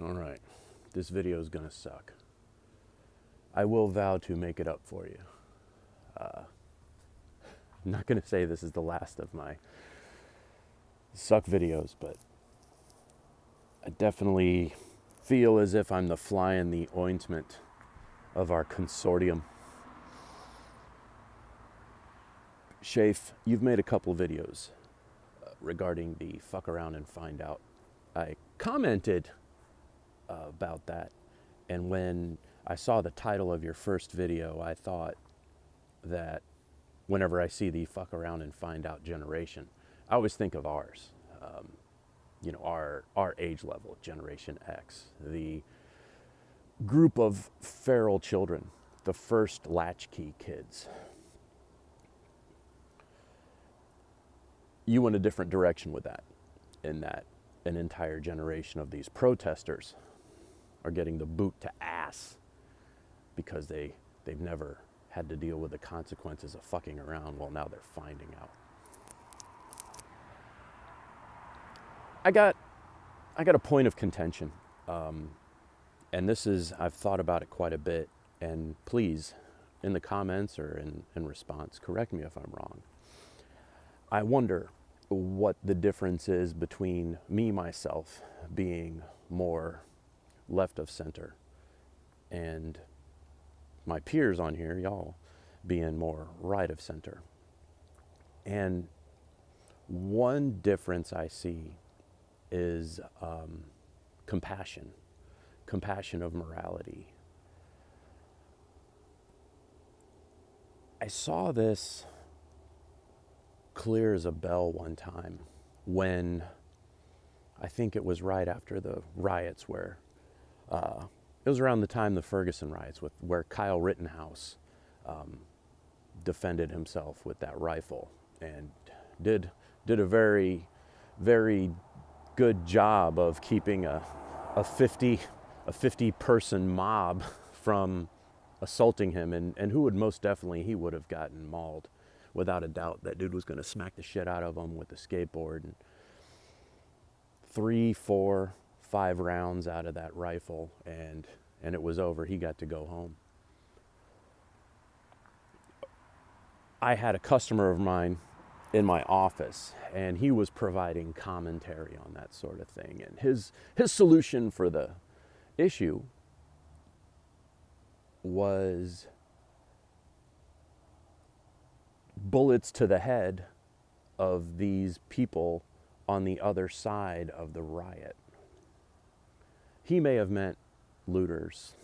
Alright, this video is gonna suck. I will vow to make it up for you. I'm not gonna say this is the last of my suck videos, but I definitely feel as if I'm the fly in the ointment of our consortium. Shafe, you've made a couple videos regarding the fuck around and find out. I commented about that, and when I saw the title of your first video, I thought that whenever I see the fuck around and find out generation, I always think of ours. Our age level, Generation X, the group of feral children, the first latchkey kids. You went a different direction with that, in that an entire generation of these protesters are getting the boot to ass because they've never had to deal with the consequences of fucking around. Well, now they're finding out. I got a point of contention, and this is, I've thought about it quite a bit, and please, in the comments or in response, correct me if I'm wrong. I wonder what the difference is between me, myself, being more left of center, and my peers on here, y'all, being more right of center. And one difference I see is compassion of morality. I saw this clear as a bell one time when I think it was right after the riots where it was around the time the Ferguson riots where Kyle Rittenhouse defended himself with that rifle and did a very, very good job of keeping a 50 person mob from assaulting him, and who would most definitely, he would have gotten mauled without a doubt. That dude was going to smack the shit out of him with the skateboard, and 3, 4, 5 rounds out of that rifle, and it was over. He got to go home. I had a customer of mine in my office, and he was providing commentary on that sort of thing, and his solution for the issue was bullets to the head of these people on the other side of the riot. He may have meant looters,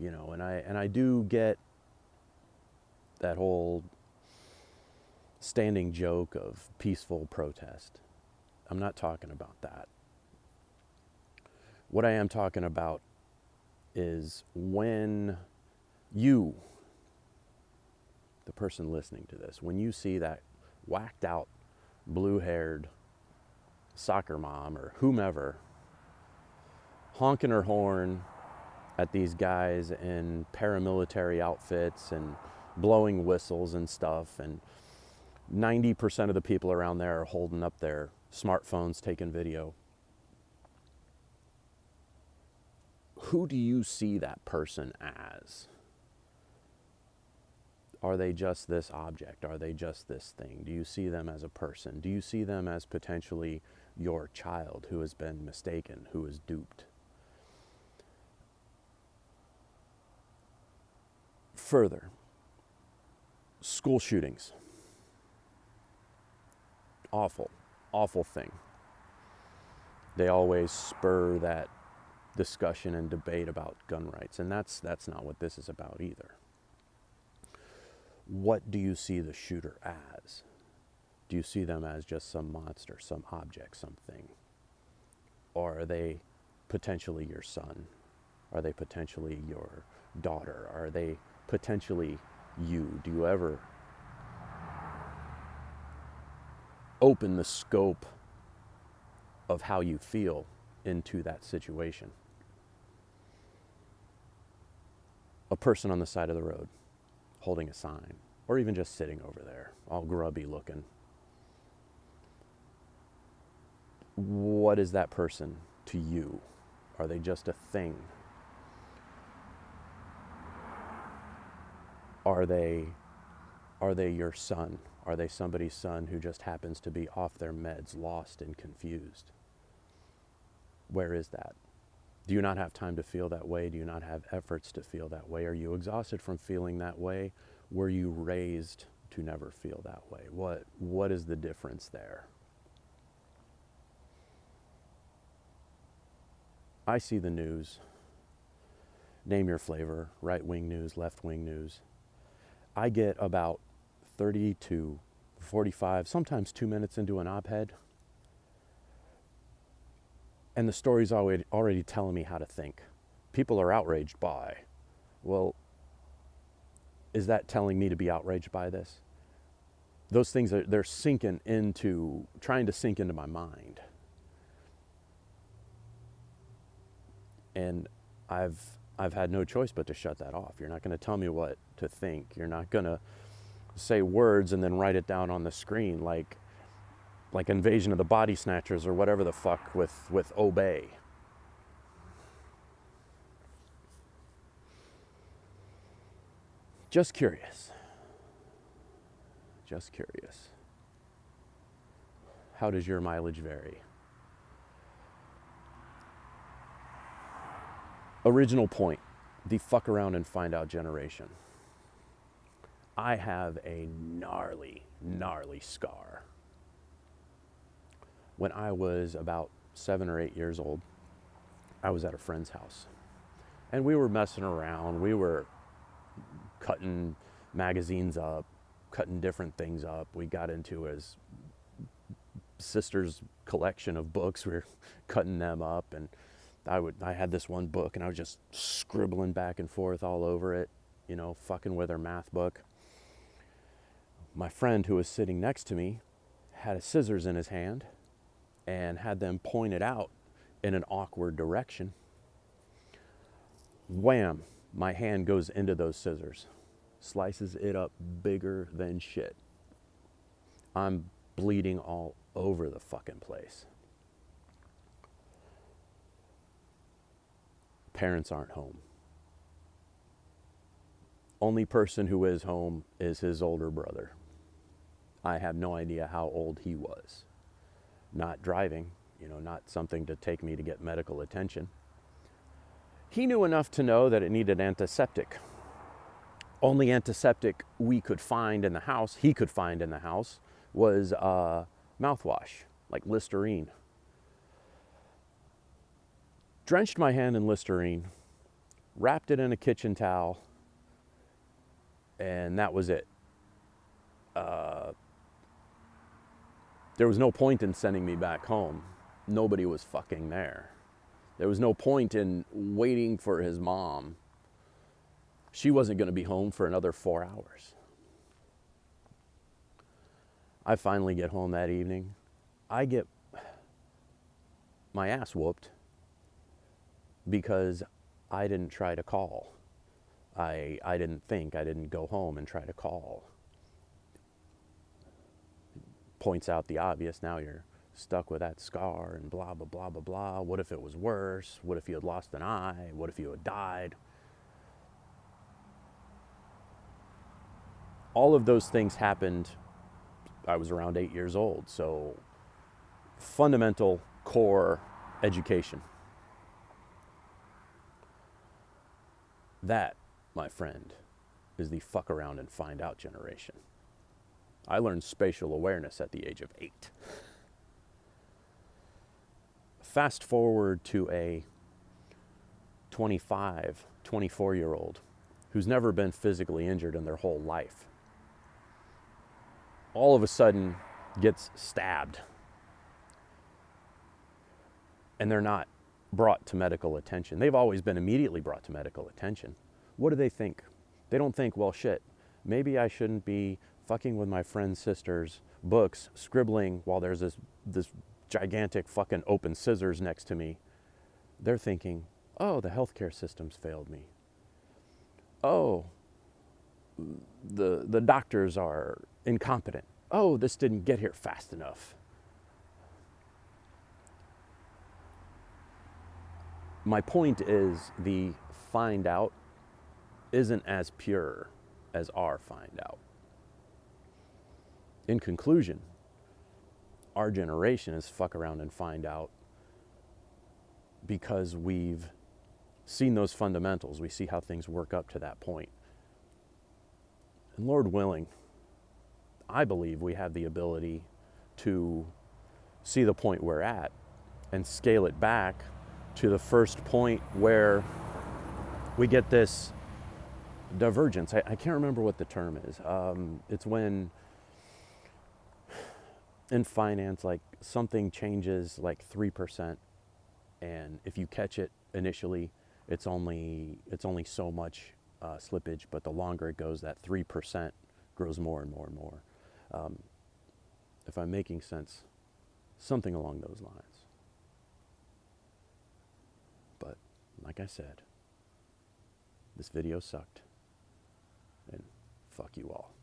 and I do get that whole standing joke of peaceful protest. I'm not talking about that. What I am talking about is when you, the person listening to this, when you see that whacked out, blue-haired soccer mom or whomever honking her horn at these guys in paramilitary outfits and blowing whistles and stuff, and 90% of the people around there are holding up their smartphones taking video. Who do you see that person as? Are they just this object? Are they just this thing? Do you see them as a person? Do you see them as potentially your child who has been mistaken, who is duped? Further, school shootings. Awful, awful thing. They always spur that discussion and debate about gun rights, and that's not what this is about either. What do you see the shooter as? Do you see them as just some monster, some object, something? Or are they potentially your son? Are they potentially your daughter? Are they potentially you? Do you ever open the scope of how you feel into that situation? A person on the side of the road holding a sign, or even just sitting over there, all grubby looking. What is that person to you? Are they just a thing? Are they your son? Are they somebody's son who just happens to be off their meds, lost and confused? Where is that? Do you not have time to feel that way? Do you not have efforts to feel that way? Are you exhausted from feeling that way? Were you raised to never feel that way? What is the difference there? I see the news. Name your flavor, right-wing news, left-wing news. I get about 30 to 45, sometimes 2 minutes into an op-ed, and the story's already telling me how to think. People are outraged by. Well, is that telling me to be outraged by this? Those things they're trying to sink into my mind. And I've had no choice but to shut that off. You're not going to tell me what to think. You're not going to say words and then write it down on the screen like Invasion of the Body Snatchers or whatever the fuck with obey. Just curious. Just curious. How does your mileage vary? Original point, the fuck around and find out generation. I have a gnarly scar. When I was about 7 or 8 years old, I was at a friend's house. And we were messing around. We were cutting magazines up, cutting different things up. We got into his sister's collection of books. We were cutting them up, and I had this one book, and I was just scribbling back and forth all over it, fucking with her math book. My friend who was sitting next to me had a scissors in his hand and had them pointed out in an awkward direction. Wham! My hand goes into those scissors, slices it up bigger than shit. I'm bleeding all over the fucking place. Parents aren't home. Only person who is home is his older brother. I have no idea how old he was. Not driving, not something to take me to get medical attention. He knew enough to know that it needed antiseptic. Only antiseptic he could find in the house, was mouthwash, like Listerine. Drenched my hand in Listerine, wrapped it in a kitchen towel, and that was it. There was no point in sending me back home. Nobody was fucking there. There was no point in waiting for his mom. She wasn't going to be home for another 4 hours. I finally get home that evening. I get my ass whooped because I didn't try to call. I didn't go home and try to call. Points out the obvious. Now you're stuck with that scar and blah, blah, blah, blah, blah. What if it was worse? What if you had lost an eye? What if you had died? All of those things happened. I was around 8 years old. So fundamental core education. That, my friend, is the fuck around and find out generation. I learned spatial awareness at the age of 8. Fast forward to a 25, 24-year-old who's never been physically injured in their whole life. All of a sudden gets stabbed. And they're not brought to medical attention. They've always been immediately brought to medical attention. What do they think? They don't think, well, shit, maybe I shouldn't be fucking with my friend's sister's books, scribbling while there's this gigantic fucking open scissors next to me. They're thinking, oh, the healthcare system's failed me. Oh, the doctors are incompetent. Oh, this didn't get here fast enough. my point is the find out isn't as pure as our find out. In conclusion, our generation is fuck around and find out because we've seen those fundamentals. We see how things work up to that point. And Lord willing, I believe we have the ability to see the point we're at and scale it back to the first point where we get this divergence. I can't remember what the term is. It's when in finance, like something changes like 3%, and if you catch it initially, it's only so much slippage, but the longer it goes, that 3% grows more and more and more. If I'm making sense, something along those lines. But like I said, this video sucked, and fuck you all.